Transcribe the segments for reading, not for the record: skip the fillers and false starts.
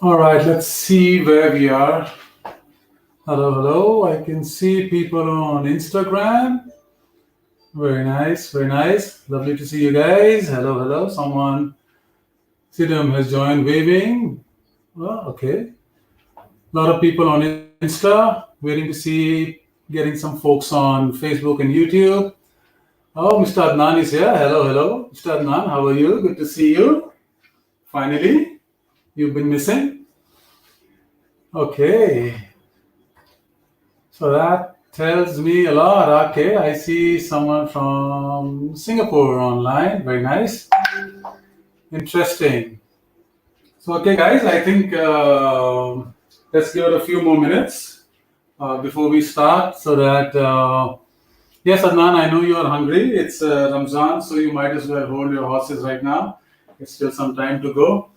All right, let's see where we are. Hello, hello. I can see people on Instagram. Very nice, very nice. Lovely to see you guys. Hello, hello. Someone, Sidham has joined waving. Oh, okay. A lot of people on Insta. Waiting to see, getting some folks on Facebook and YouTube. Oh, Mr. Adnan is here. Hello, hello. Mr. Adnan, how are you? Good to see you. Finally, you've been missing. Okay. So that tells me a lot. Okay, I see someone from Singapore online. Very nice. Interesting. So, okay, guys, I think let's give it a few more minutes before we start so that. Yes, Adnan, I know you are hungry. It's Ramzan, so you might as well hold your horses right now. It's still some time to go.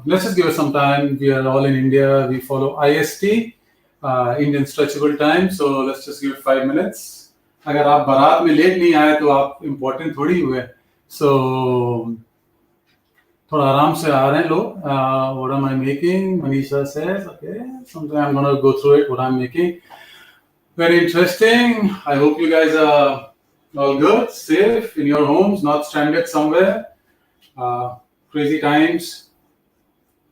Let's just give it some time. We are all in India. We follow IST, Indian Stretchable Time. So let's just give it 5 minutes. अगर आप बारात में late नहीं आए तो आप important थोड़ी हुए. So थोड़ा आराम से आ रहे हैं लोग. What am I making? Manisha says, okay, sometime I'm gonna go through it. What I'm making. Very interesting. I hope you guys are all good, safe in your homes, not stranded somewhere. Crazy times.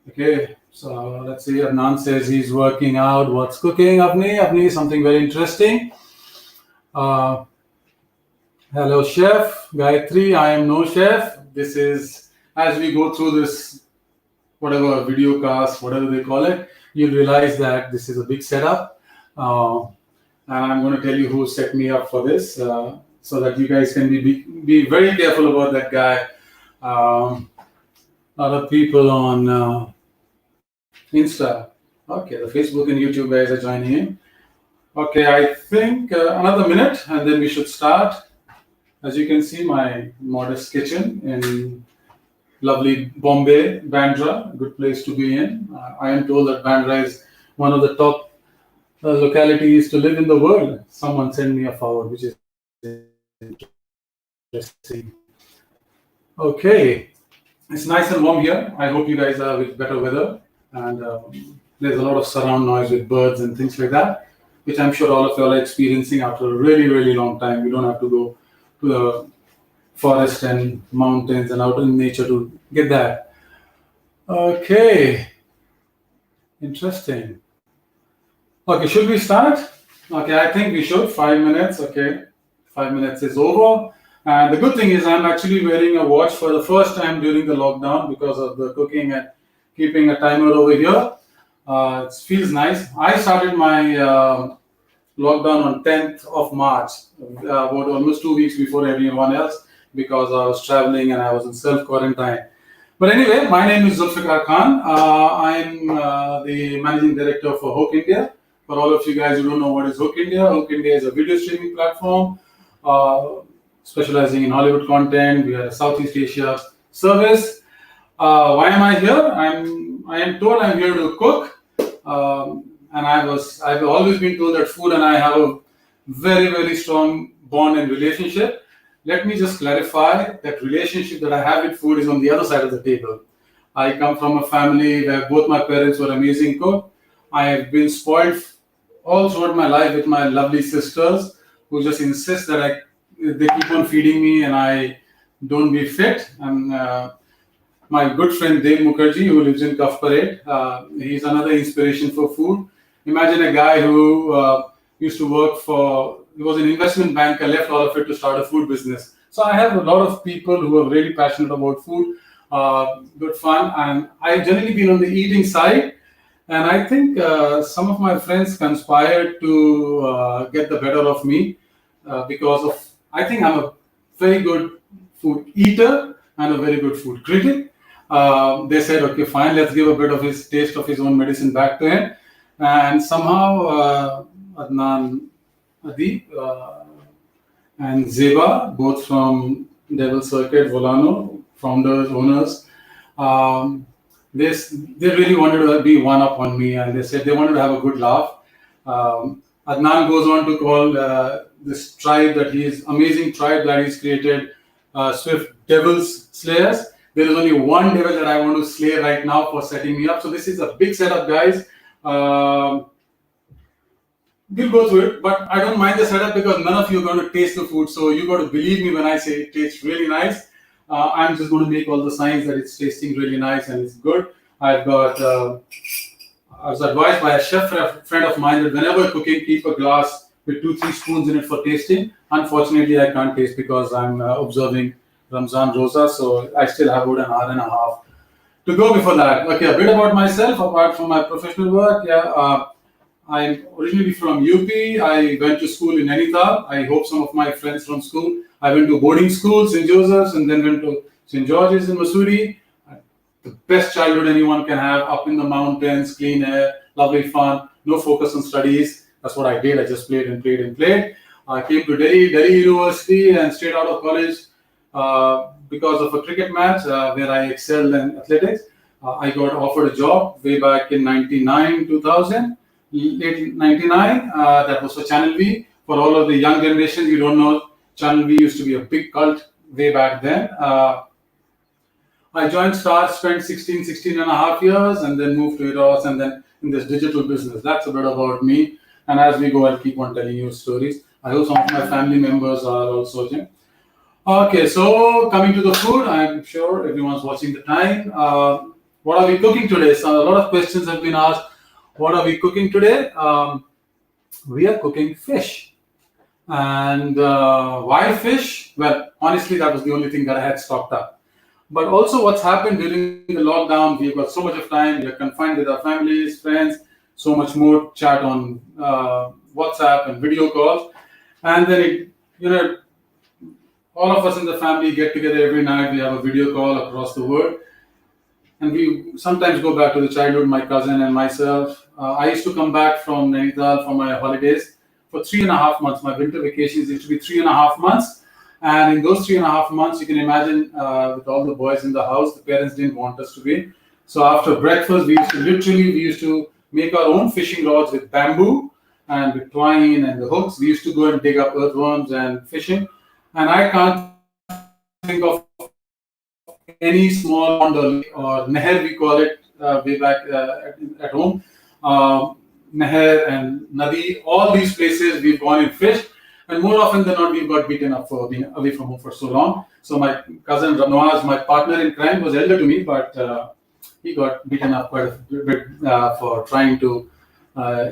Okay, so let's see. Adnan says he's working out. What's cooking? Apni, something very interesting. Hello, chef. Gayatri, I am no chef. This is, as we go through this, whatever, video cast, whatever they call it, you'll realize that this is a big setup. And I'm going to tell you who set me up for this, so that you guys can be very careful about that guy. A lot of people on Insta. Okay, the Facebook and YouTube guys are joining in. Okay, I think another minute and then we should start. As you can see, my modest kitchen in lovely Bombay, Bandra, good place to be in. I am told that Bandra is one of the top localities to live in the world. Someone sent me a forward, which is interesting. Okay, it's nice and warm here. I hope you guys are with better weather, and there's a lot of surround noise with birds and things like that, which I'm sure all of you are experiencing after a really, really long time. You don't have to go to the forest and mountains and out in nature to get that. Okay, interesting. Okay, should we start? Okay, I think we should. 5 minutes. Okay, 5 minutes is over. And the good thing is, I'm actually wearing a watch for the first time during the lockdown because of the cooking and keeping a timer over here. It feels nice. I started my lockdown on 10th of March, about almost 2 weeks before everyone else, because I was traveling and I was in self-quarantine. But anyway, my name is Zulfiqar Khan. I'm the managing director for HOOQ-India. For all of you guys who don't know what is HOOQ-India, HOOQ-India is a video streaming platform specializing in Hollywood content. We are a Southeast Asia service. Why am I here? I am told I'm here to cook. And I've always been told that food and I have a very, very strong bond and relationship. Let me just clarify that relationship that I have with food is on the other side of the table. I come from a family where both my parents were amazing cooks. I have been spoiled all throughout my life with my lovely sisters who just insist that they keep on feeding me and I don't be fit. And my good friend Dev Mukherjee, who lives in Kaf Parade, he's another inspiration for food. Imagine a guy who used to work he was an investment banker, left all of it to start a food business. So I have a lot of people who are really passionate about food, good fun, and I've generally been on the eating side. And I think some of my friends conspired to get the better of me because of, I think I'm a very good food eater and a very good food critic. They said, okay, fine, let's give a bit of his taste of his own medicine back to him. And somehow Adnan, Adib, and Zeba, both from Devil Circuit, Volano, founders, owners, they really wanted to be one up on me, and they said they wanted to have a good laugh. Adnan goes on to call this tribe that amazing tribe that he's created, Swift Devils Slayers. There is only one devil that I want to slay right now for setting me up. So this is a big setup, guys. We'll go through it, but I don't mind the setup because none of you are going to taste the food. So you got to believe me when I say it tastes really nice. I'm just going to make all the signs that it's tasting really nice and it's good. I've got. I was advised by a chef friend of mine that whenever cooking, keep a glass with 2-3 spoons in it for tasting. Unfortunately, I can't taste because I'm observing Ramzan Rosa, so I still have about an hour and a half to go before that. Okay, a bit about myself, apart from my professional work. I'm originally from UP. I went to school in Nainital. I hope some of my friends from school. I went to boarding school, St. Joseph's, and then went to St. George's in Missouri. The best childhood anyone can have, up in the mountains, clean air, lovely fun, no focus on studies. That's what I did. I just played and played and played. I came to Delhi University, and straight out of college because of a cricket match where I excelled in athletics. I got offered a job way back in 99, 2000, late 99. That was for Channel V. For all of the young generations, you don't know, Channel V used to be a big cult way back then. I joined Star, spent 16 and a half years, and then moved to Eros, and then in this digital business. That's a bit about me. And as we go, I'll keep on telling you stories. I hope some of my family members are also watching. Okay, so coming to the food, I'm sure everyone's watching the time. What are we cooking today? So a lot of questions have been asked. What are we cooking today? We are cooking fish. And why fish? Well, honestly, that was the only thing that I had stocked up. But also what's happened during the lockdown, we've got so much of time, we're confined with our families, friends, so much more chat on WhatsApp and video calls. And then, all of us in the family get together every night, we have a video call across the world. And we sometimes go back to the childhood, my cousin and myself. I used to come back from Nainital for my holidays for 3.5 months. My winter vacations used to be 3.5 months. And in those 3.5 months, you can imagine with all the boys in the house, the parents didn't want us to be. So after breakfast, we used to make our own fishing rods with bamboo and with twine and the hooks. We used to go and dig up earthworms and fishing. And I can't think of any small pond or neher, we call it way back at home. Neher and Nadi, all these places we've gone and fished. And more often than not, we got beaten up for being away from home for so long. So my cousin Nawaz, my partner in crime, was elder to me, but he got beaten up quite a bit for trying to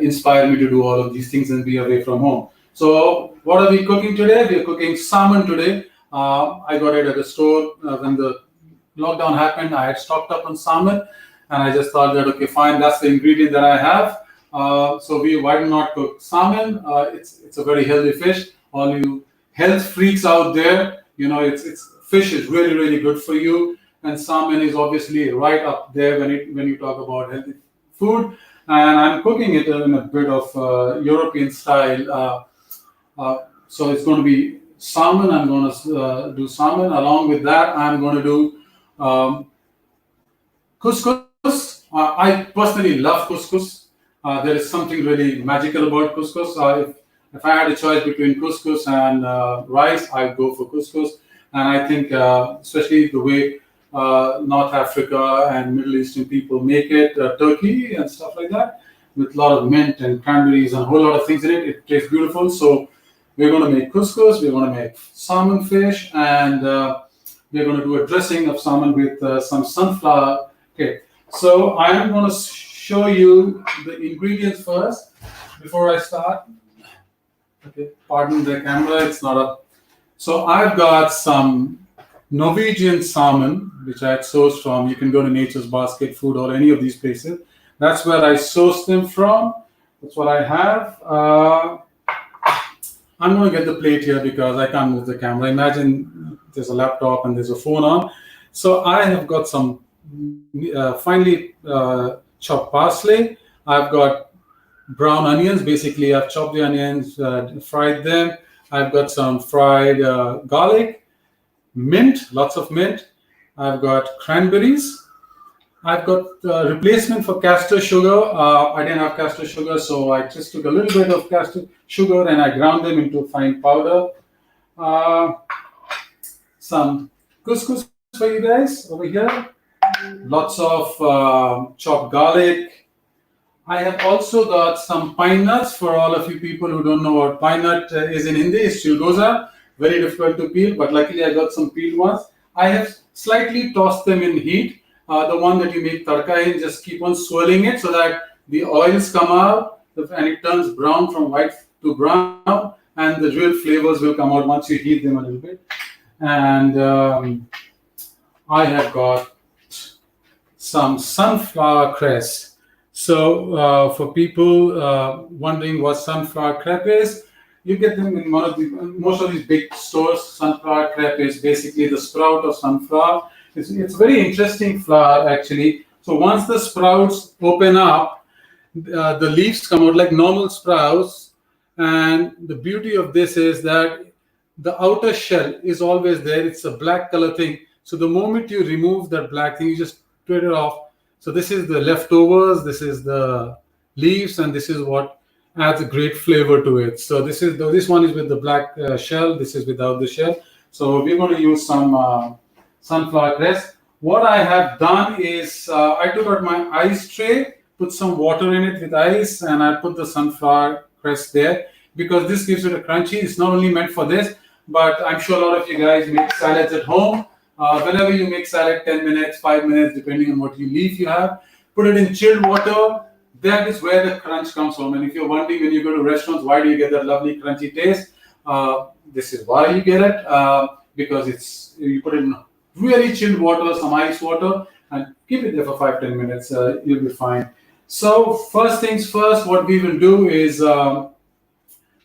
inspire me to do all of these things and be away from home. So what are we cooking today? We are cooking salmon today. I got it at the store when the lockdown happened. I had stocked up on salmon, and I just thought that, okay, fine, that's the ingredient that I have. So why not cook salmon? It's a very healthy fish. All you health freaks out there, fish is really, really good for you, and salmon is obviously right up there when you talk about healthy food. And I'm cooking it in a bit of European style. So it's going to be salmon. I'm going to do salmon. Along with that, I'm going to do couscous. I personally love couscous. There is something really magical about couscous. If I had a choice between couscous and rice, I'd go for couscous. And I think, especially the way North Africa and Middle Eastern people make it, Turkey and stuff like that, with a lot of mint and cranberries and a whole lot of things in it, it tastes beautiful. So we're going to make couscous, we're going to make salmon fish, and we're going to do a dressing of salmon with some sunflower. Okay, so I'm going to show you the ingredients first before I start. Okay, pardon the camera, it's not up. So I've got some Norwegian salmon, which I had sourced from. You can go to Nature's Basket Food or any of these places. That's where I sourced them from. That's what I have. I'm going to get the plate here because I can't move the camera. Imagine there's a laptop and there's a phone on. So I have got some finely chopped parsley. I've got brown onions. Basically, I've chopped the onions, fried them. I've got some fried garlic, mint, lots of mint. I've got cranberries. I've got replacement for castor sugar. I didn't have castor sugar, so I just took a little bit of castor sugar and I ground them into fine powder. Some couscous for you guys over here. Lots of chopped garlic. I have also got some pine nuts for all of you people who don't know what pine nut is in Hindi. It's chilgoza, very difficult to peel, but luckily I got some peeled ones. I have slightly tossed them in heat. The one that you make tadka in, just keep on swirling it so that the oils come out and it turns brown from white to brown, and the real flavors will come out once you heat them a little bit. And I have got some sunflower cress. So for people wondering what sunflower crepe is, you get them in most of these big stores. Sunflower crepe is basically the sprout of sunflower. It's a very interesting flower actually. So once the sprouts open up, the leaves come out like normal sprouts, and the beauty of this is that the outer shell is always there. It's a black color thing. So the moment you remove that black thing, you just tear it off. So this is the leftovers, this is the leaves, and this is what adds a great flavor to it. So this one is with the black shell, this is without the shell. So we're going to use some sunflower cress. What I have done is I took out my ice tray, put some water in it with ice, and I put the sunflower cress there because this gives it a crunchy. It's not only meant for this, but I'm sure a lot of you guys make salads at home. Whenever you make salad, 10 minutes, 5 minutes, depending on what leaf you have, put it in chilled water. That is where the crunch comes from. And if you're wondering when you go to restaurants, why do you get that lovely crunchy taste? This is why you get it, because you put it in really chilled water, some ice water, and keep it there for 5-10 minutes. You'll be fine. So first things first, what we will do is we're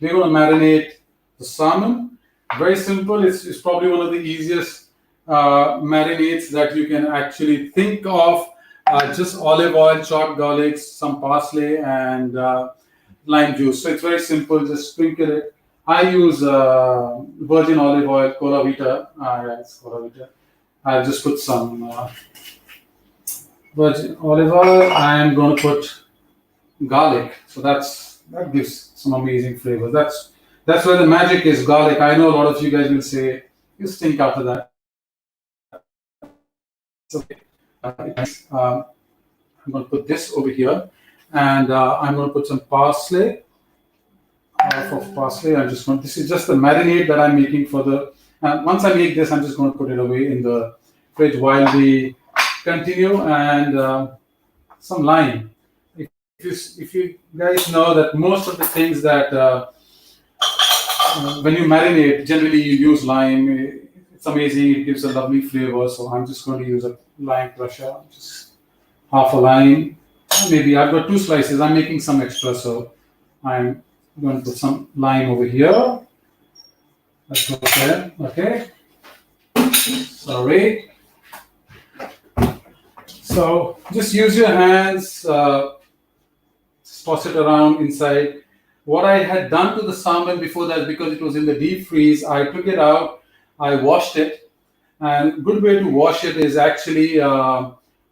going to marinate the salmon. Very simple. It's probably one of the easiest marinades that you can actually think of. Just olive oil, chopped garlic, some parsley, and lime juice. So it's very simple. Just sprinkle it. I use virgin olive oil, Cola Vita. Yeah, it's Cola Vita. I'll just put some virgin olive oil. I'm going to put garlic. So that gives some amazing flavor. That's where the magic is, garlic. I know a lot of you guys will say, you stink after that. It's okay. I'm going to put this over here, and I'm going to put some parsley. For parsley, this is just the marinade that I'm making for the. Once I make this, I'm just going to put it away in the fridge while we continue, and some lime. If you guys know that most of the things that when you marinate, generally you use lime. It's amazing. It gives a lovely flavor. So I'm just going to use a lime crusher, just half a lime. Maybe I've got 2 slices. I'm making some extra, so I'm going to put some lime over here. Let's go there. Okay. Sorry. So just use your hands. Toss it around inside. What I had done to the salmon before that, because it was in the deep freeze, I took it out, I washed it, and good way to wash it is actually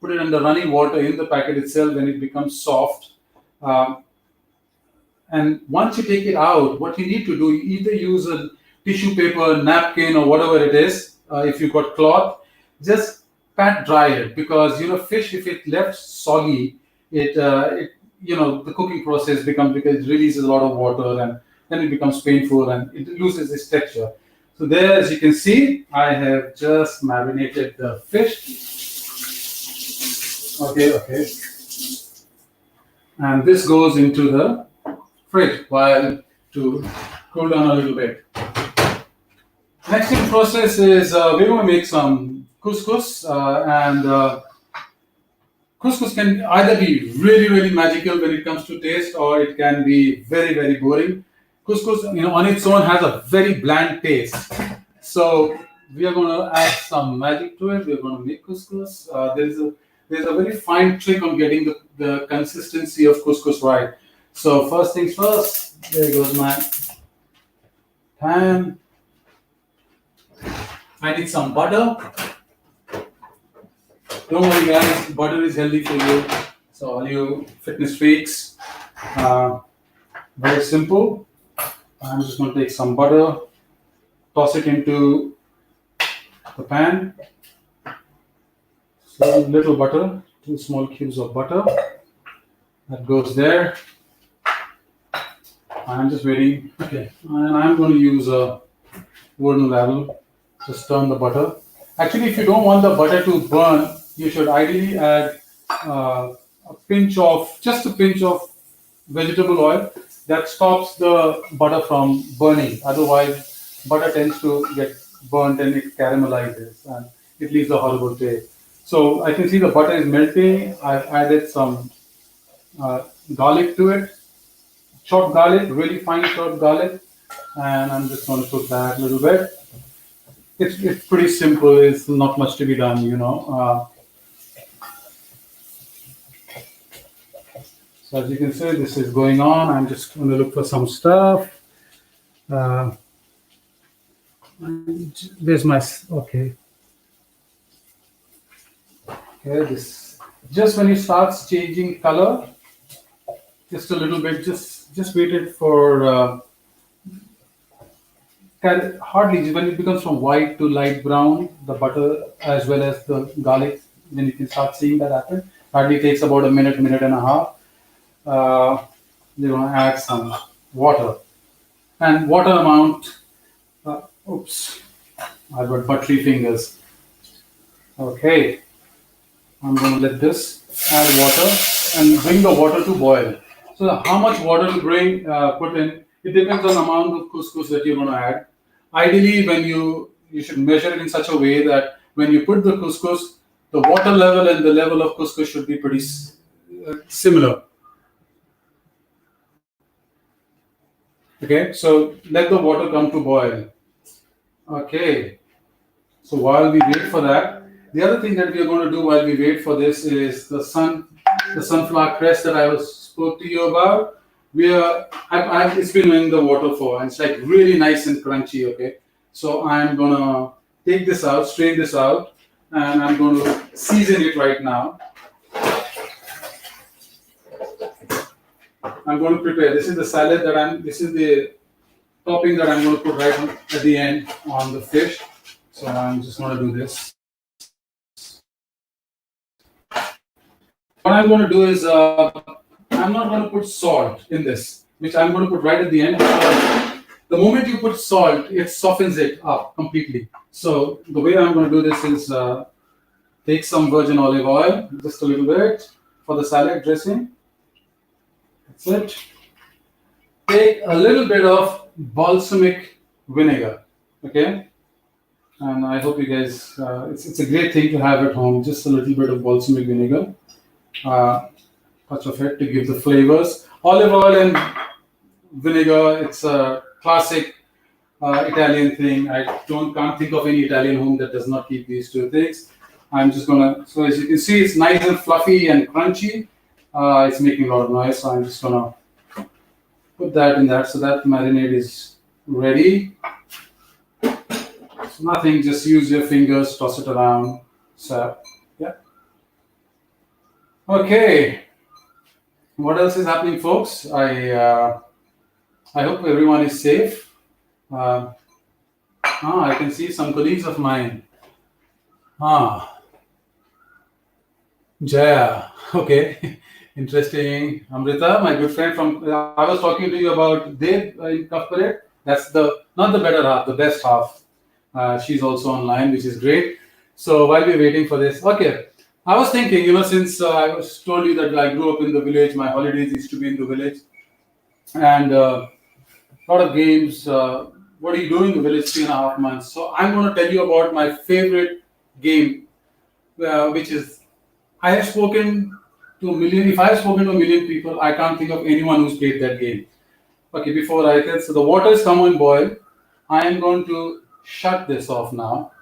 put it under running water in the packet itself when it becomes soft. And once you take it out, what you need to do, you either use a tissue paper, napkin, or whatever it is. If you've got cloth, just pat dry it, because fish, if it left soggy, the cooking process because it releases a lot of water, and then it becomes painful and it loses its texture. So there, as you can see, I have just marinated the fish. Okay. And this goes into the fridge while to cool down a little bit. Next in process is we're going to make some couscous, and couscous can either be really, really magical when it comes to taste, or it can be very, very boring. Couscous, on its own has a very bland taste. So we are going to add some magic to it. We're going to make couscous. There's a very fine trick on getting the consistency of couscous right. So first things first, there goes my pan. I need some butter. Don't worry guys, butter is healthy for you. So all you fitness freaks, very simple. I'm just going to take some butter, toss it into the pan. So little butter, 2 small cubes of butter. That goes there. I'm just waiting. Okay, and I'm going to use a wooden ladle. Just turn the butter. Actually, if you don't want the butter to burn, you should ideally add just a pinch of vegetable oil that stops the butter from burning. Otherwise, butter tends to get burnt and it caramelizes and it leaves a horrible taste. So I can see the butter is melting. I've added some uh, garlic to it, chopped garlic, really fine chopped garlic, and I'm just going to cook that a little bit. It's pretty simple. It's not much to be done, you know. So as you can see, this is going on. I'm just going to look for some stuff. Uh, there's my okay. Okay, this just when it starts changing color, just a little bit. Just wait it for hardly when it becomes from white to light brown. The butter as well as the garlic. Then you can start seeing that happen. Hardly takes about a minute, minute and a half. You're going to add some water. And water amount, oops, I've got buttery fingers. Okay, I'm going to let this add water and bring the water to boil. So how much water to put in, it depends on the amount of couscous that you're going to add. Ideally, when you should measure it in such a way that when you put the couscous, the water level and the level of couscous should be pretty similar. Okay, so let the water come to boil. Okay, so while we wait for that, the other thing that we are going to do while we wait for this is the sunflower crest that I was spoke to you about. It's been in the water for, and it's like really nice and crunchy. Okay, so I'm gonna take this out, strain this out, and I'm going to season it right now. I'm going to prepare. This is the salad that this is the topping that I'm going to put right at the end on the fish. So I'm just going to do this. What I'm going to do is I'm not going to put salt in this, which I'm going to put right at the end. The moment you put salt, it softens it up completely. So the way I'm going to do this is take some virgin olive oil, just a little bit for the salad dressing. That's it. Take a little bit of balsamic vinegar, okay? And I hope you guys, it's a great thing to have at home, just a little bit of balsamic vinegar, touch of it to give the flavors. Olive oil and vinegar, it's a classic Italian thing. Can't think of any Italian home that does not keep these two things. I'm just gonna, so as you can see, it's nice and fluffy and crunchy. It's making a lot of noise, so I'm just gonna put that in that, so that marinade is ready. So nothing, just use your fingers, toss it around. So yeah. Okay. What else is happening, folks? I hope everyone is safe. I can see some colleagues of mine. Jaya. Okay. Interesting. Amrita, my good friend from, I was talking to you about Dev in Kafparet. That's not the better half, the best half. She's also online, which is great. So while we're waiting for this, okay. I was thinking, since I was told you that I grew up in the village, my holidays used to be in the village, and a lot of games. What do you do in the village 3.5 months? So I'm going to tell you about my favorite game, which is I have spoken to a million. If I have spoken to a million people, I can't think of anyone who's played that game. Okay, before I can, so the water is come and boil. I am going to shut this off now.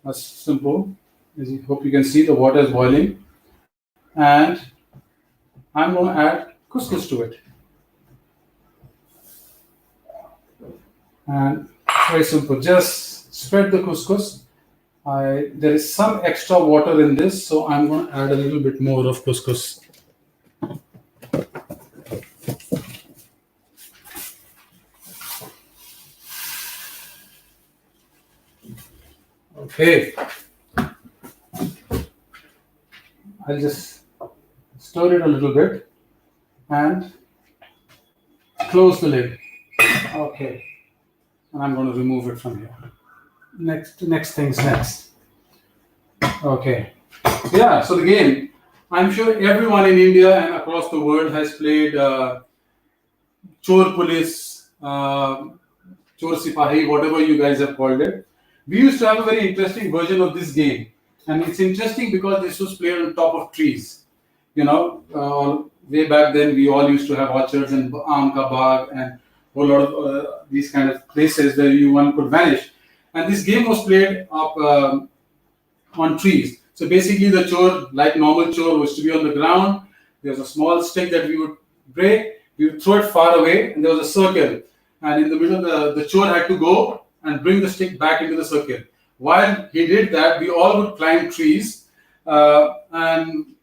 That's simple. As you hope you can see, the water is boiling, and I'm going to add couscous to it. And it's very simple. Just spread the couscous. There is some extra water in this, so I'm going to add a little bit more of couscous. Okay. I'll just stir it a little bit and close the lid. Okay, and I'm going to remove it from here. Next things next. Okay, yeah. So the game, I'm sure everyone in India and across the world has played Chor Police, Chor Sipahi, whatever you guys have called it. We used to have a very interesting version of this game, and it's interesting because this was played on top of trees. You know, way back then we all used to have orchards and aam ka bagh and a whole lot of these kind of places where one could vanish. And this game was played up on trees. So basically, the chore, like normal chore, was to be on the ground. There was a small stick that we would break. We would throw it far away, and there was a circle. And in the middle, the chore had to go and bring the stick back into the circle. While he did that, we all would climb trees. And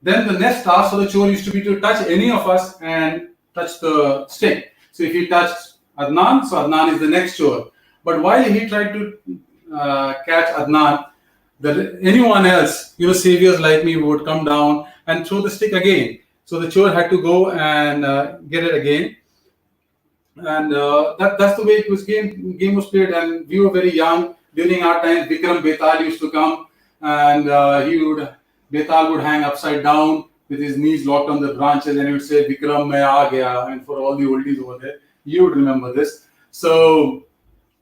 then the next task for the chore used to be to touch any of us and touch the stick. So if he touched Adnan, so Adnan is the next chore. But while he tried to catch Adnan, anyone else, saviors like me would come down and throw the stick again. So the chore had to go and get it again. And that's the way it was game was played. And we were very young. During our time, Vikram Betal used to come, and Betal would hang upside down with his knees locked on the branches, and he would say, "Vikram, main aa gaya." And for all the oldies over there, you would remember this. So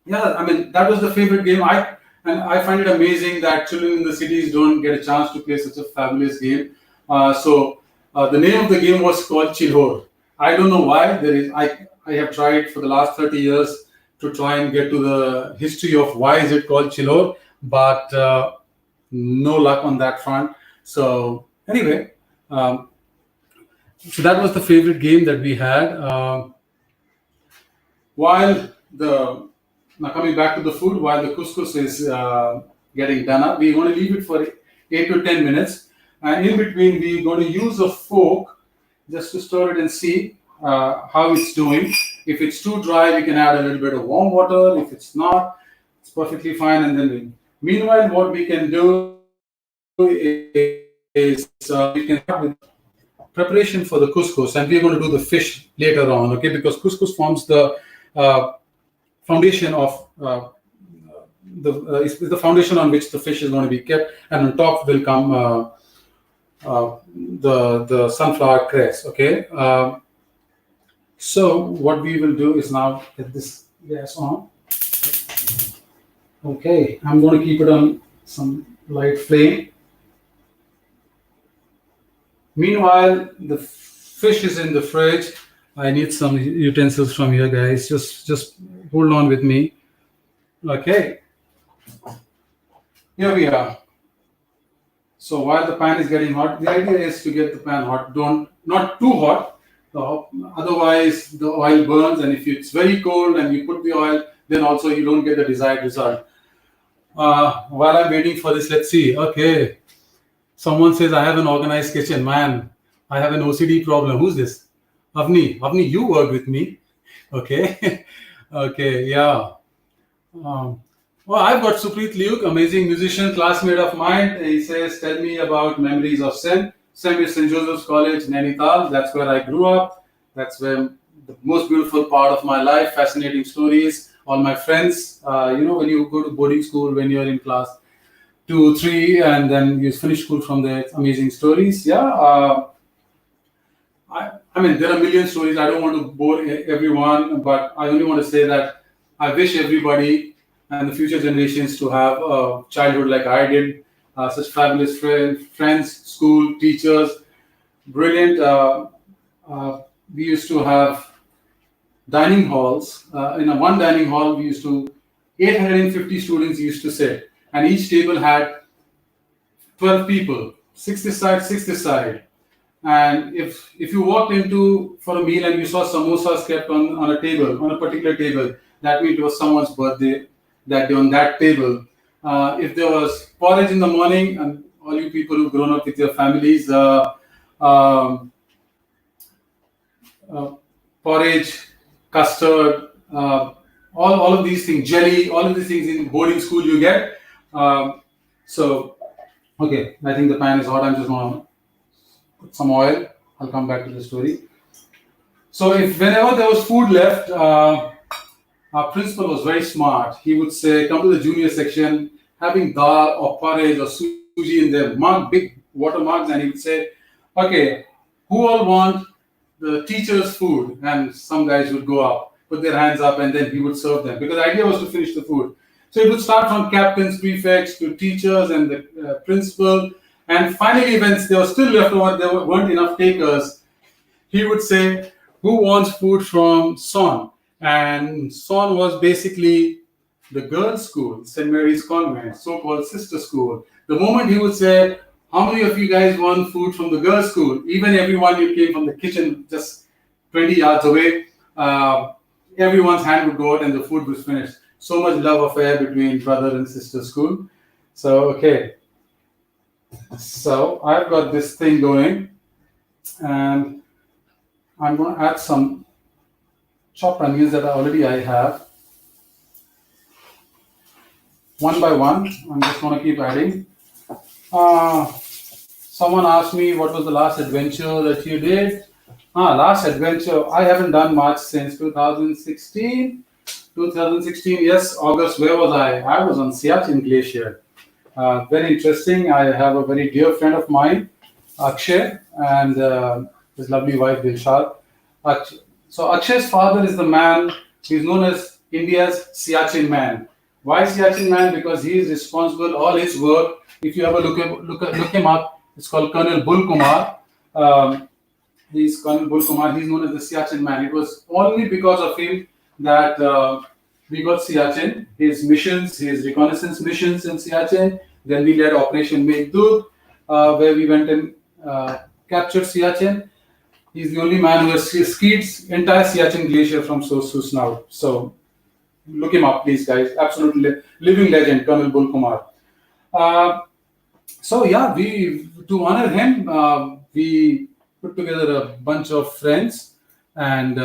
yeah, I mean, that was the favorite game. I find it amazing that children in the cities don't get a chance to play such a fabulous game. The name of the game was called Chilhor. I don't know why. I have tried for the last 30 years to try and get to the history of why is it called Chilhor, but no luck on that front. So anyway, so that was the favorite game that we had. Now coming back to the food, while the couscous is getting done up, we're going to leave it for 8 to 10 minutes. And in between, we're going to use a fork just to stir it and see how it's doing. If it's too dry, we can add a little bit of warm water. If it's not, it's perfectly fine. And then, meanwhile, what we can do is we can start with preparation for the couscous, and we're going to do the fish later on, okay? Because couscous forms the foundation of is the foundation on which the fish is going to be kept, and on top will come the sunflower cress, okay? So what we will do is now get this gas on. Okay, I'm going to keep it on some light flame. Meanwhile, the fish is in the fridge. I need some utensils from here, guys. Just hold on with me. Okay. Here we are. So while the pan is getting hot, the idea is to get the pan hot. Not too hot. Otherwise, the oil burns. And if it's very cold and you put the oil, then also you don't get the desired result. While I'm waiting for this, let's see. Okay. Someone says, I have an organized kitchen. Man, I have an OCD problem. Who's this? Avni, you work with me. Okay. Okay, yeah. Well, I've got Supreet Liuk, amazing musician, classmate of mine. He says, tell me about memories of SEM. SEM is St. Joseph's College, Nainital. That's where I grew up. That's where the most beautiful part of my life, fascinating stories. All my friends, when you go to boarding school, when you're in class 2, 3, and then you finish school from there, it's amazing stories. Yeah. I mean, there are a million stories. I don't want to bore everyone, but I only want to say that I wish everybody and the future generations to have a childhood like I did. Such fabulous friends, school, teachers, brilliant. We used to have dining halls. In one dining hall, 850 students used to sit, and each table had 12 people, 6 this side, 6 this side. And if you walked into for a meal and you saw samosas kept on a table, on a particular table, that means it was someone's birthday that day on that table. If there was porridge in the morning, and all you people who've grown up with your families, porridge, custard, all of these things, jelly, all of these things in boarding school you get. So Okay, I think the pan is hot. I'm just going to put some oil. I'll come back to the story. So if whenever there was food left, our principal was very smart. He would say, come to the junior section, having dal or porridge or suji in there, mark big watermarks, and he would say, okay, who all want the teacher's food? And some guys would go up, put their hands up, and then he would serve them. Because the idea was to finish the food. So it would start from captains, prefects, to teachers and the principal. And finally, when there was still left over, there weren't enough takers, he would say, who wants food from Son? And Son was basically the girls' school, St. Mary's Convent, so-called sister school. The moment he would say, how many of you guys want food from the girls' school? Even everyone who came from the kitchen just 20 yards away, everyone's hand would go out and the food was finished. So much love affair between brother and sister school. So, okay. So, I've got this thing going, and I'm going to add some chopped onions that I have. One by one, I'm just going to keep adding. Someone asked me what was the last adventure that you did. Last adventure, I haven't done much since 2016. 2016, yes, August, where was I? I was on Siachen Glacier. Very interesting. I have a very dear friend of mine, Akshay, and his lovely wife, Dilshad. So Akshay's father is the man, he's known as India's Siachen man. Why Siachen man? Because he is responsible, all his work, if you ever look him up, it's called Colonel Bull Kumar. He's Colonel Bull Kumar, he's known as the Siachen man. It was only because of him that we got Siachen, his missions, his reconnaissance missions in Siachen. Then we led Operation Meghdud, where we went and captured Siachen. He's the only man who has skied entire Siachen Glacier from source to snout. So look him up, please, guys. Absolutely living legend, Colonel Bull Kumar. So yeah, to honor him, we put together a bunch of friends, and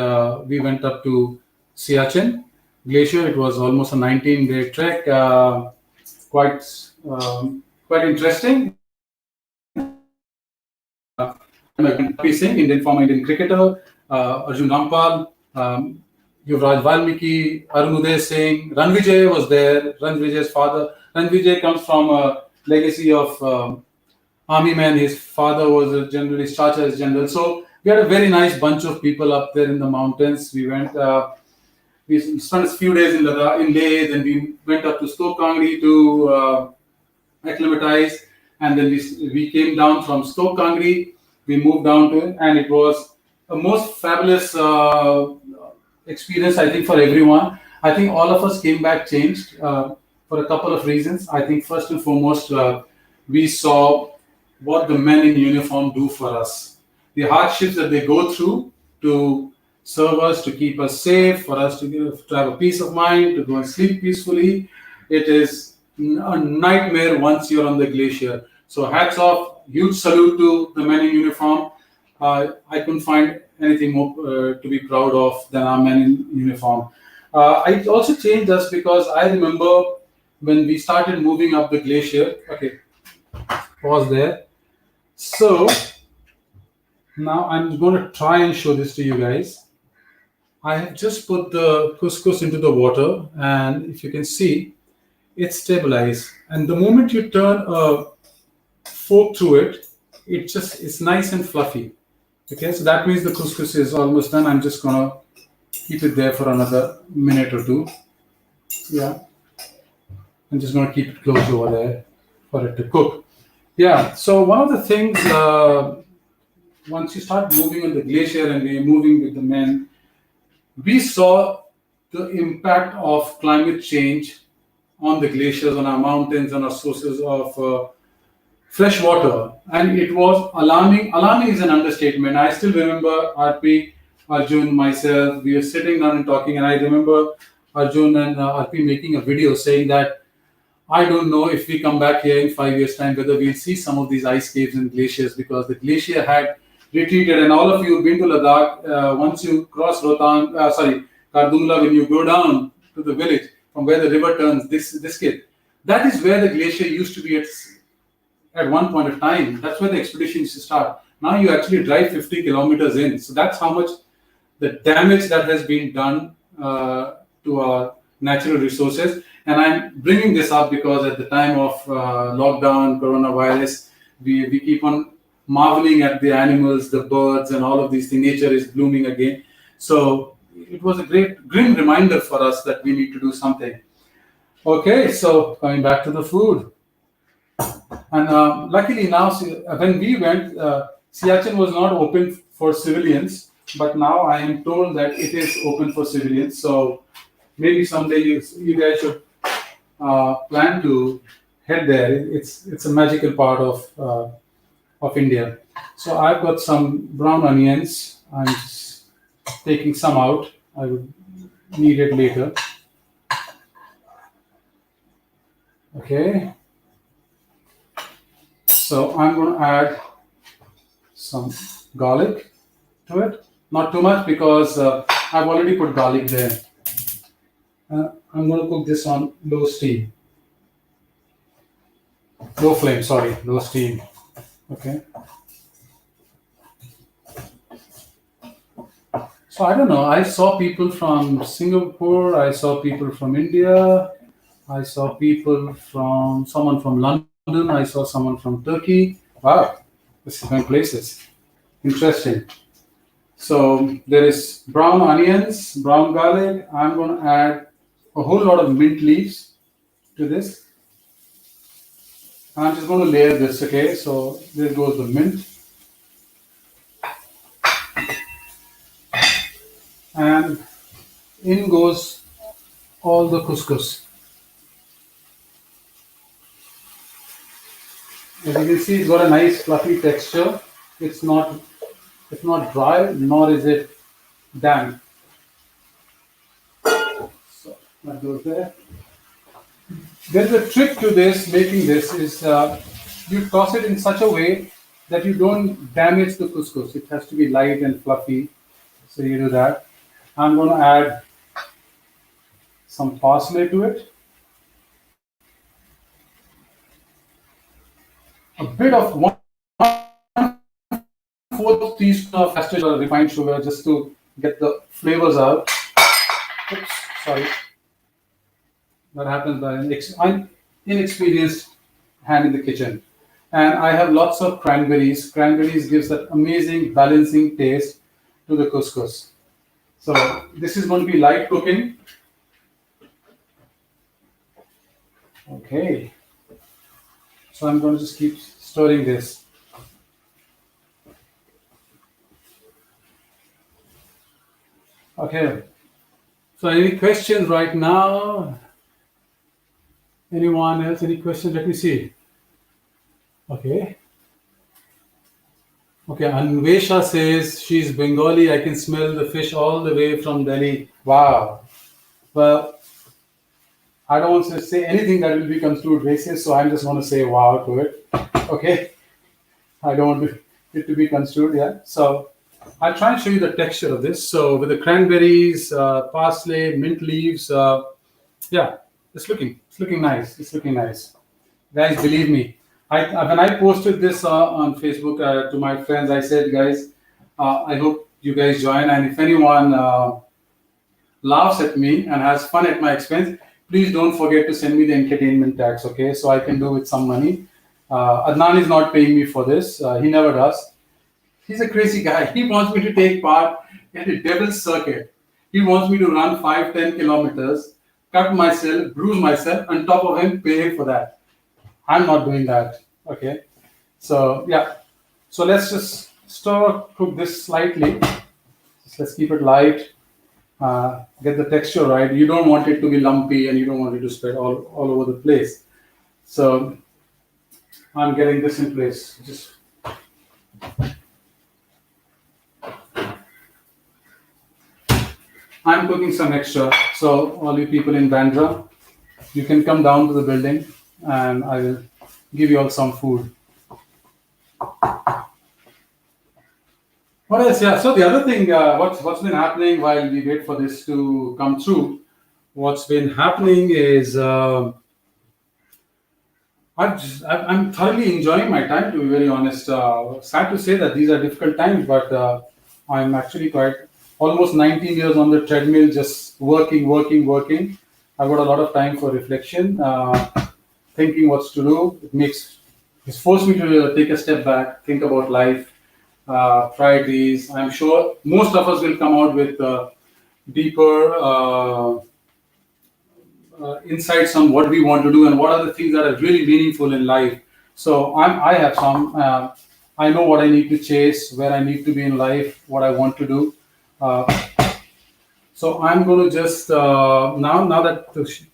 we went up to Siachen Glacier. It was almost a 19-day trek, quite interesting. P. Singh, Indian former Indian cricketer, Arjun Rampal, Yuvraj Valmiki, Arunoday Singh, Ranvijay was there. Ranvijay's father. Ranvijay comes from a legacy of army man. His father was a general, his chacha is general. So we had a very nice bunch of people up there in the mountains. We went, we spent a few days in Leh, then we went up to Stoke Kangri to acclimatize, and then we came down from Stoke Kangri. We moved down to it, and it was a most fabulous experience, I think, for everyone. I think all of us came back changed for a couple of reasons. I think first and foremost, we saw what the men in uniform do for us. The hardships that they go through to serve us, to keep us safe, for us to have a peace of mind, to go and sleep peacefully. It is a nightmare once you're on the glacier. So hats off. Huge salute to the men in uniform. I couldn't find anything more to be proud of than our men in uniform. I also changed us because I remember when we started moving up the glacier. Okay, pause there. So now I'm going to try and show this to you guys. I have just put the couscous into the water, and if you can see, it's stabilized. And the moment you turn a fork through it, it's nice and fluffy. Okay, so that means the couscous is almost done. I'm just gonna keep it there for another minute or two. Yeah, I'm just gonna keep it closed over there for it to cook. Yeah, so one of the things, once you start moving on the glacier and we're moving with the men, we saw the impact of climate change on the glaciers, on our mountains, on our sources of fresh water, and it was alarming. Alarming is an understatement. I still remember RP, Arjun, myself, we were sitting down and talking, and I remember Arjun and RP making a video saying that I don't know if we come back here in 5 years' time whether we'll see some of these ice caves and glaciers, because the glacier had retreated. And all of you have been to Ladakh. Once you cross Kardungla, when you go down to the village from where the river turns, this kid, that is where the glacier used to be at at one point of time. That's where the expedition used to start. Now you actually drive 50 kilometers in. So that's how much the damage that has been done to our natural resources. And I'm bringing this up because at the time of lockdown, coronavirus, we keep on marveling at the animals, the birds, and all of these things. Nature is blooming again. So it was a great, grim reminder for us that we need to do something. Okay, so coming back to the food. And luckily now, when we went, Siachen was not open for civilians, but now I am told that it is open for civilians. So maybe someday you guys should plan to head there. It's a magical part of India. So I've got some brown onions. I'm just taking some out. I would need it later. Okay. So I'm going to add some garlic to it. Not too much because I've already put garlic there. I'm going to cook this on low steam. Low flame, sorry, low steam. Okay. So I don't know. I saw people from Singapore. I saw people from India. I saw someone from London. I saw someone from Turkey. Wow, this is going places. Interesting. So there is brown onions, brown garlic. I'm going to add a whole lot of mint leaves to this. I'm just going to layer this, okay? So there goes the mint. And in goes all the couscous. As you can see, it's got a nice fluffy texture. It's not dry, nor is it damp. So that goes there. There's a trick to this, making this is you toss it in such a way that you don't damage the couscous. It has to be light and fluffy. So you do that. I'm going to add some parsley to it. A bit of 1/4 teaspoon of castor or refined sugar just to get the flavors out. Oops, sorry. That happens by an inexperienced hand in the kitchen. And I have lots of cranberries. Cranberries gives that amazing balancing taste to the couscous. So this is going to be light cooking. Okay. So I'm going to just keep stirring this. Okay. So any questions right now? Anyone else? Any questions? Let me see. Okay. Okay. Anvesha says she's Bengali. I can smell the fish all the way from Delhi. Wow. Well, I don't want to say anything that will be construed racist, so I'm just going to say wow to it. Okay. I don't want it to be construed, yeah. So I'll try and show you the texture of this. So with the cranberries, parsley, mint leaves, yeah, it's looking nice. It's looking nice, guys. Believe me, when I posted this on Facebook to my friends, I said, guys, I hope you guys join, and if anyone laughs at me and has fun at my expense, please don't forget to send me the entertainment tax, okay? So I can do with some money. Adnan is not paying me for this. He never does. He's a crazy guy. He wants me to take part in the devil's circuit. He wants me to run 5-10 kilometers, cut myself, bruise myself, on top of him, pay him for that. I'm not doing that, okay? So, yeah. So let's just cook this slightly. Let's keep it light. Get the texture right. You don't want it to be lumpy and you don't want it to spread all over the place. So I'm getting this in place. I'm cooking some extra. So all you people in Bandra, you can come down to the building and I will give you all some food. What else? Yeah. So the other thing, what's been happening while we wait for this to come through, what's been happening is I'm thoroughly enjoying my time, to be very honest. Sad to say that these are difficult times, but I'm actually quite almost 19 years on the treadmill, just working, working, working. I've got a lot of time for reflection, thinking what's to do. It's forced me to take a step back, think about life, priorities. I'm sure most of us will come out with deeper insights on what we want to do and what are the things that are really meaningful in life. So I have some. I know what I need to chase, where I need to be in life, what I want to do. Uh, so I'm going to just now that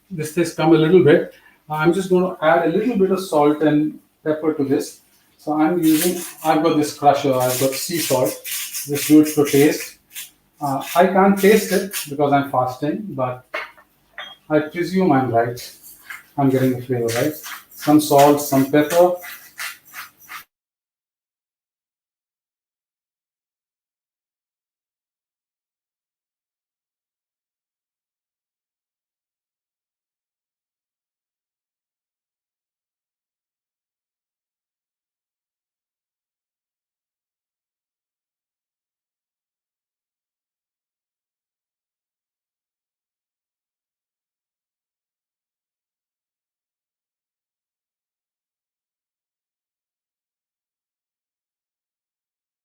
this has come a little bit, I'm just going to add a little bit of salt and pepper to this. So I've got this crusher. I've got sea salt. Just do it for taste. I can't taste it because I'm fasting, but I presume I'm right. I'm getting the flavor right. Some salt, some pepper.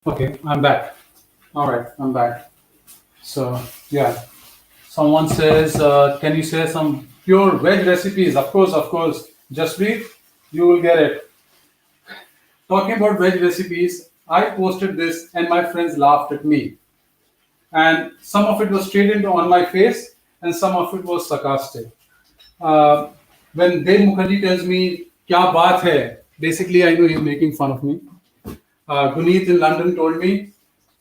Okay, I'm back. All right, I'm back. So yeah, someone says, can you share some pure veg recipes? Of course, of course. Just read, you will get it. Talking about veg recipes, I posted this and my friends laughed at me. And some of it was straight into on my face, and some of it was sarcastic. Uh, when Dev Mukherjee tells me, "Kya baat hai?" Basically, I know he's making fun of me. Guneet in London told me,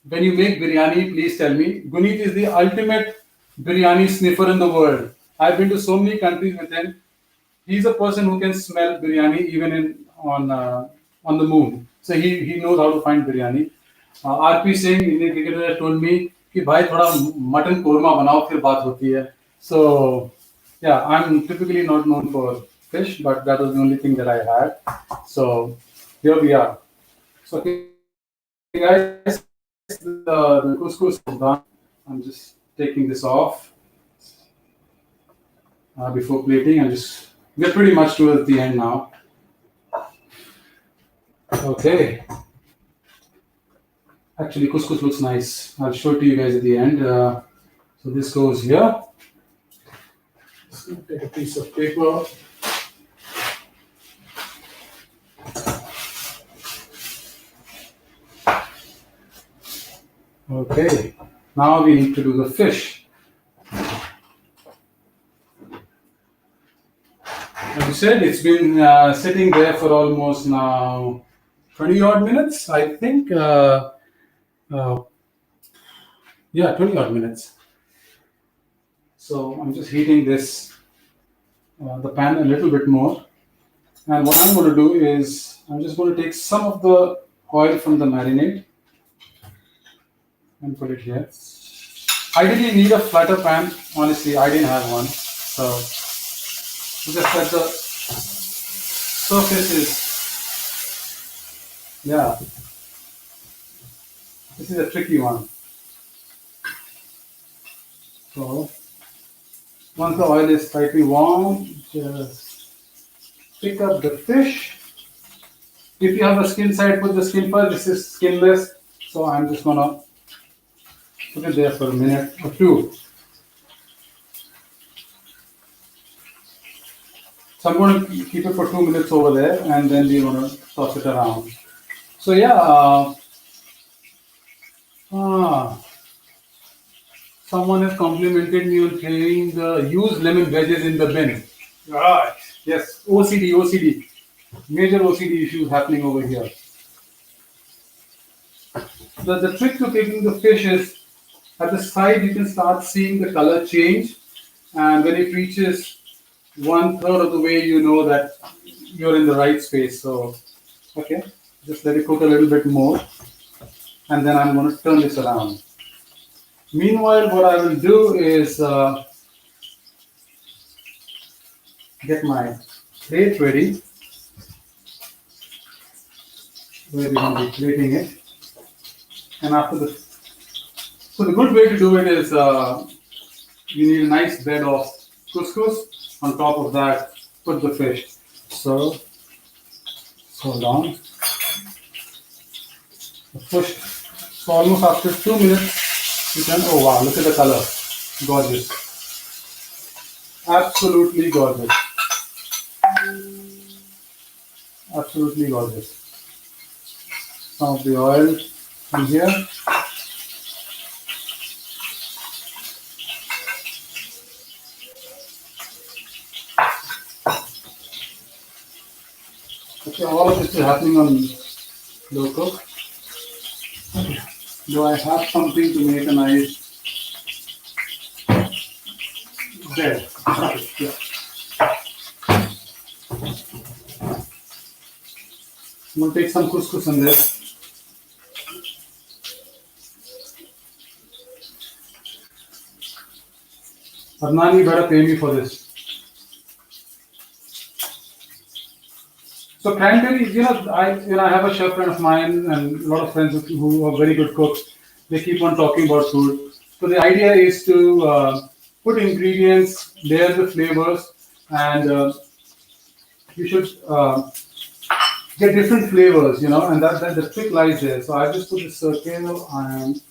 when you make biryani, please tell me. Guneet is the ultimate biryani sniffer in the world. I've been to so many countries with him. He's a person who can smell biryani even on the moon. So he knows how to find biryani. RP Singh, Indian cricketer, told me कि भाई थोड़ा mutton korma बनाओ फिर बात होती है. So yeah, I'm typically not known for fish, but that was the only thing that I had. So here we are. So okay, guys, the couscous is done. I'm just taking this off before plating. We're pretty much towards the end now. Okay. Actually, couscous looks nice. I'll show it to you guys at the end. So this goes here. Just gonna take a piece of paper. Okay. Now we need to do the fish. As you said, it's been sitting there for almost now 20 odd minutes, I think. Uh, yeah, 20 odd minutes. So I'm just heating the pan a little bit more. And what I'm going to do is I'm just going to take some of the oil from the marinade and put it here. I didn't need a flatter pan. Honestly, I didn't have one. So just that the surface yeah, this is a tricky one. So once the oil is slightly warm, just pick up the fish. If you have a skin side, put the skin first. This is skinless, so I'm just gonna put it there for a minute or two. So I'm going to keep it for 2 minutes over there, and then we're going to toss it around. So yeah, someone has complimented me on carrying the used lemon wedges in the bin. Right. Yes, OCD. Major OCD issues happening over here. The trick to taking the fish is at the side you can start seeing the color change, and when it reaches 1/3 of the way, you know that you're in the right space. So, okay, just let it cook a little bit more, and then I'm going to turn this around. Meanwhile, what I will do is get my plate ready. where we're going to be plating it. And after the so the good way to do it is you need a nice bed of couscous. On top of that, put the fish. So hold on. The fish. So almost after 2 minutes, you can. Oh wow! Look at the color, gorgeous, absolutely gorgeous, absolutely gorgeous. Some of the oil in here. Okay, all of this is happening on low cook. Do I have something to make a nice bed? Okay, yeah. I'm going to take some couscous in this. Adnan, you better pay me for this. So cranberries, I have a chef friend of mine and a lot of friends who are very good cooks. They keep on talking about food. So the idea is to put ingredients, layer the flavors, and you should get different flavors, and that the trick lies there. So I just put the circle and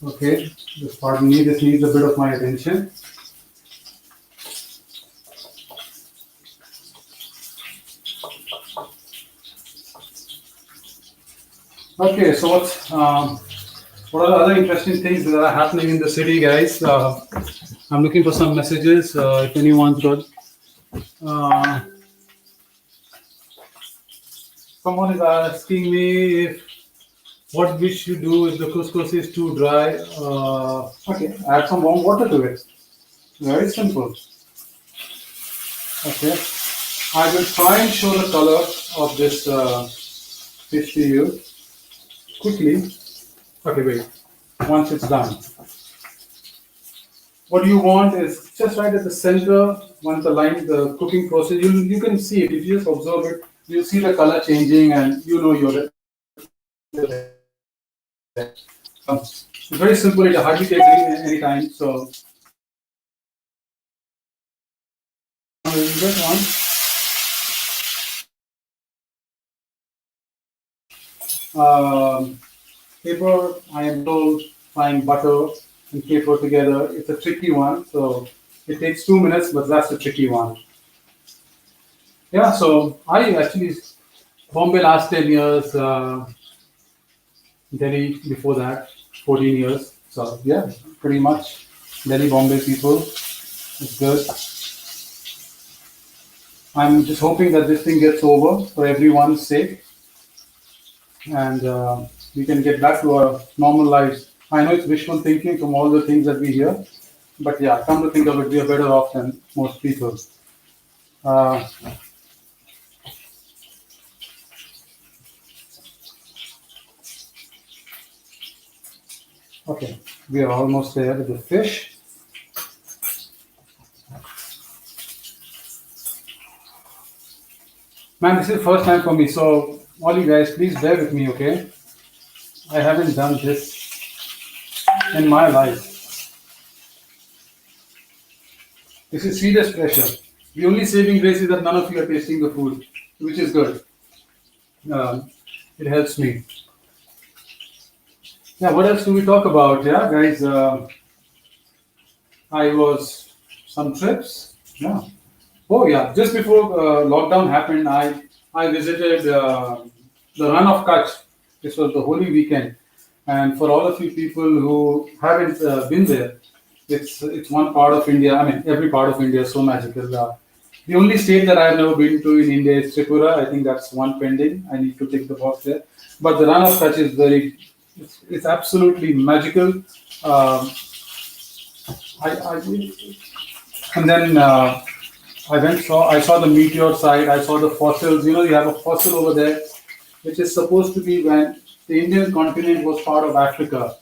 okay, just pardon me, this needs a bit of my attention. Okay, so what are the other interesting things that are happening in the city, guys? I'm looking for some messages. If anyone's got, someone is asking me if what we should do if the couscous is too dry. Okay, add some warm water to it. Very simple. Okay, I will try and show the color of this fish to you quickly. Okay, wait. Once it's done, what you want is just right at the center. Once the cooking process, you can see it. If you just observe it, you'll see the color changing, and you're it's very simple. It hardly takes any time. So this one. Paper, I am told, frying butter and paper together. It's a tricky one, so it takes 2 minutes, but that's a tricky one. Yeah, so I actually Bombay last 10 years, Delhi before that 14 years. So yeah, pretty much Delhi Bombay people. It's good. I'm just hoping that this thing gets over for everyone's sake, and we can get back to our normal lives. I know it's wishful thinking from all the things that we hear, but yeah, come to think of it, we are better off than most people. Okay, we are almost there with the fish. Man, this is the first time for me, so all you guys, please bear with me, okay? I haven't done this in my life. This is serious pressure. The only saving grace is that none of you are tasting the food, which is good. It helps me. Yeah, what else do we talk about? Yeah, guys, I was some trips. Yeah. Oh yeah, just before lockdown happened, I visited the Run of Kutch. This was the Holy Weekend, and for all of you people who haven't been there, it's one part of India. I mean, every part of India is so magical. The only state that I have never been to in India is Tripura. I think that's one pending. I need to tick the box there. But the Run of Kutch is it's absolutely magical. And then I saw the meteor site. I saw the fossils. You have a fossil over there, which is supposed to be when the Indian continent was part of Africa,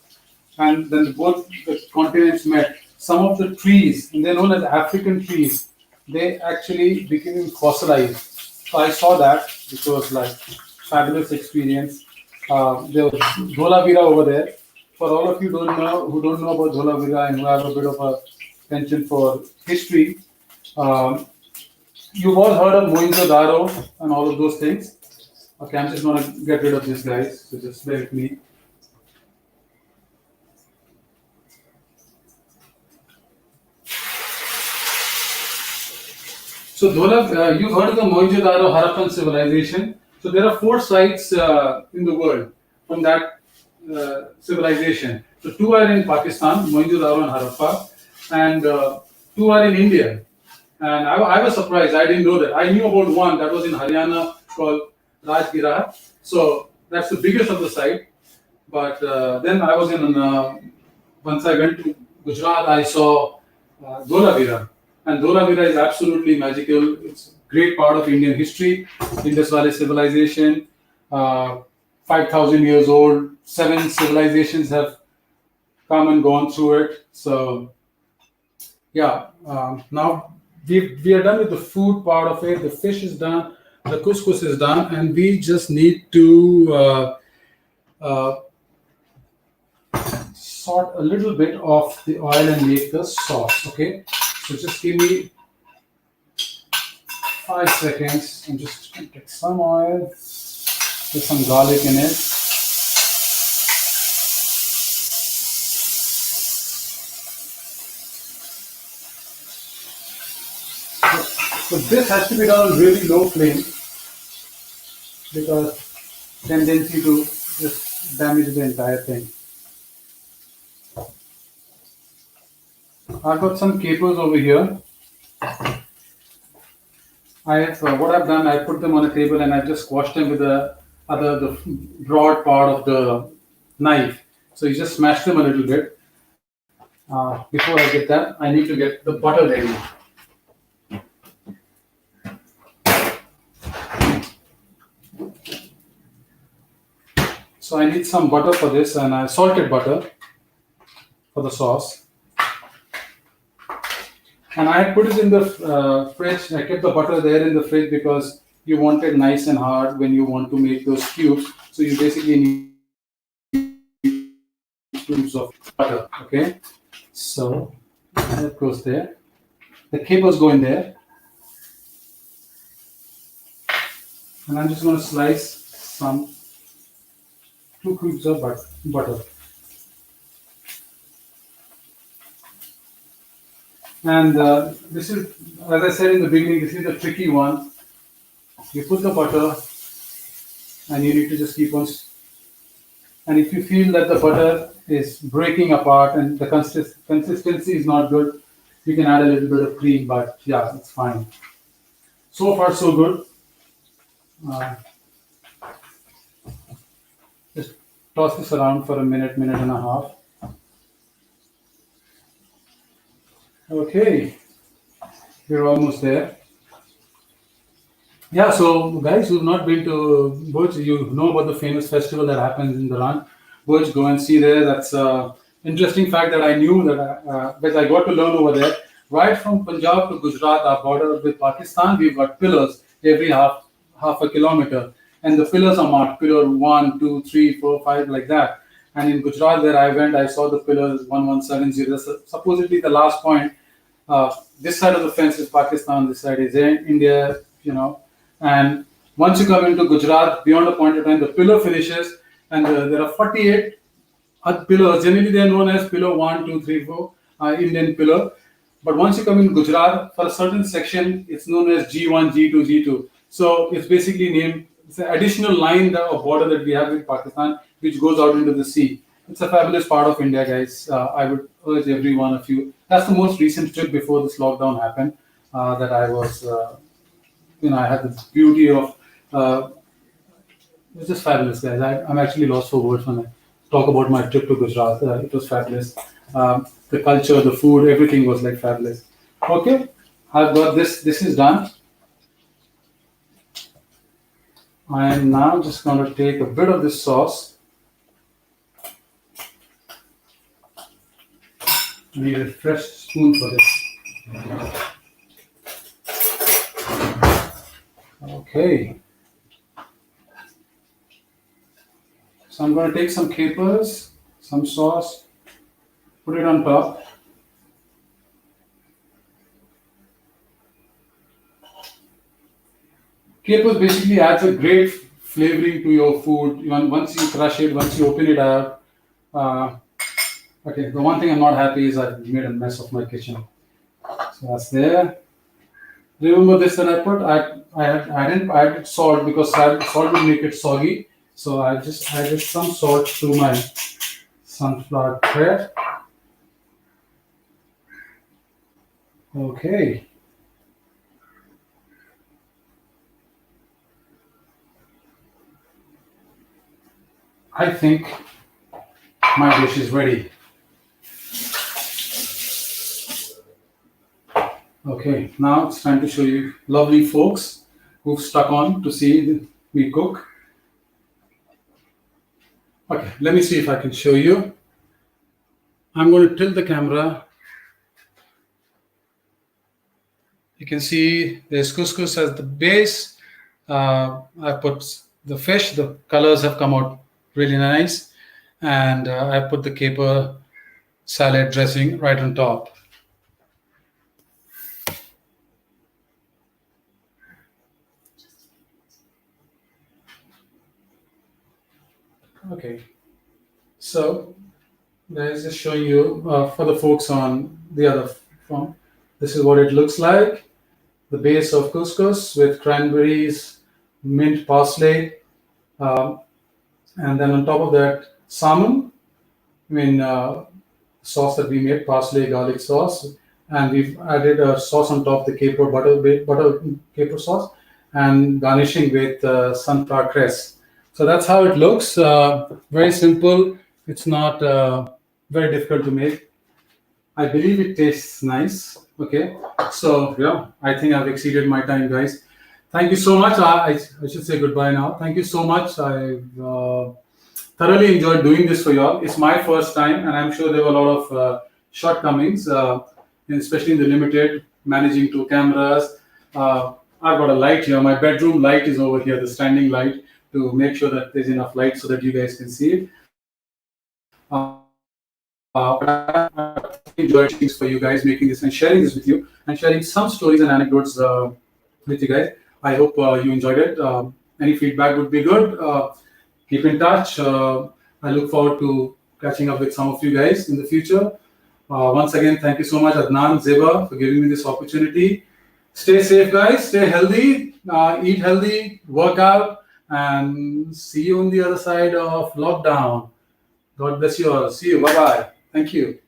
and then both the continents met. Some of the trees, and they're known as African trees, they actually became fossilized. So I saw that, which was like fabulous experience. There was Dholavira over there. For all of you who don't know about Dholavira and who have a bit of a penchant for history, um, you've all heard of Mohenjo-daro and all of those things. Okay, I'm just gonna get rid of this, guys. So just bear with me. So you've heard of the Mohenjo-daro Harappan civilization. So there are 4 sites in the world from that civilization. So 2 are in Pakistan, Mohenjo-daro and Harappa, and 2 are in India. And I was surprised. I didn't know that. I knew about one that was in Haryana called Rajgirah. So that's the biggest of the site. But then I was once I went to Gujarat, I saw Dholavira. And Dholavira is absolutely magical. It's a great part of Indian history, Indus Valley civilization, 5,000 years old. 7 civilizations have come and gone through it. So, yeah, now we are done with the food part of it. The fish is done, the couscous is done, and we just need to sort a little bit of the oil and make the sauce. Okay, so just give me 5 seconds. I'm just going to take some oil, with some garlic in it. So this has to be done on really low flame because tendency to just damage the entire thing. I've got some capers over here. What I've done, I put them on a table and I've just squashed them with the broad part of the knife. So you just smash them a little bit. Before I get that, I need to get the butter ready. So I need some butter for this, and I salted butter for the sauce. And I had put it in the fridge. I kept the butter there in the fridge because you want it nice and hard when you want to make those cubes. So you basically need cubes of butter. Okay. So that goes there. The capers go in there. And I'm just going to slice some 2 cubes of butter. And this is, as I said in the beginning, this is the tricky one. You put the butter and you need to just keep on. And if you feel that the butter is breaking apart and the consistency is not good, you can add a little bit of cream, but yeah, it's fine. So far, so good. Just toss this around for a minute and a half. Okay, we're almost there. Yeah, so guys who've not been to Bhuj, you know about the famous festival that happens in the run. Bhuj, go and see there. That's an interesting fact that I knew that I got to learn over there. Right from Punjab to Gujarat, our border with Pakistan, we've got pillars every half a kilometer, and the pillars are marked pillar 1, 2, 3, 4, 5, like that. And in Gujarat, where I went, I saw the pillars 1170. That's supposedly the last point. This side of the fence is Pakistan, this side is India, And once you come into Gujarat, beyond a point of time, the pillar finishes, and there are 48 pillars. Generally, they are known as pillar 1, 2, 3, 4, Indian pillar. But once you come in Gujarat, for a certain section, it's known as G1, G2, G2. So it's basically named, it's an additional line of border that we have with Pakistan, which goes out into the sea. It's a fabulous part of India, guys. I would urge every one of you. That's the most recent trip before this lockdown happened that I was, I had the beauty of, it was just fabulous, guys. I'm actually lost for words when I talk about my trip to Gujarat. It was fabulous. The culture, the food, everything was like fabulous. Okay, I've got this. This is done. I am now just going to take a bit of this sauce. I need a fresh spoon for this. Okay. So I'm going to take some capers, some sauce, put it on top. Capers basically adds a great flavoring to your food. Even once you crush it, once you open it up. Uh, okay, the one thing I'm not happy is I made a mess of my kitchen. So that's there. Remember this that I put? I didn't add salt because salt will make it soggy. So I just added some salt to my sunflower bread. Okay. I think my dish is ready. Okay, now it's time to show you lovely folks who've stuck on to see me cook. Okay, let me see if I can show you. I'm going to tilt the camera. You can see there's couscous as the base. I put the fish, the colors have come out really nice. And I put the caper salad dressing right on top. Okay, so there's just showing you for the folks on the other phone. This is what it looks like. The base of couscous with cranberries, mint parsley, um, and then on top of that, salmon. I mean, sauce that we made, parsley garlic sauce, and we've added a sauce on top, the caper butter caper sauce, and garnishing with sunflower cress. So that's how it looks. Very simple. It's not very difficult to make. I believe it tastes nice. Okay, so yeah, I think I've exceeded my time, guys. Thank you so much. I should say goodbye now. Thank you so much. I've thoroughly enjoyed doing this for y'all. It's my first time, and I'm sure there were a lot of shortcomings, especially in the limited managing two cameras. I've got a light here. My bedroom light is over here, the standing light, to make sure that there's enough light so that you guys can see it. But I enjoyed things for you guys, making this and sharing this with you, and sharing some stories and anecdotes with you guys. I hope you enjoyed it. Any feedback would be good. Keep in touch. I look forward to catching up with some of you guys in the future. Once again, thank you so much, Adnan, Zeba, for giving me this opportunity. Stay safe, guys. Stay healthy. Eat healthy. Work out. And see you on the other side of lockdown. God bless you all. See you. Bye bye. Thank you.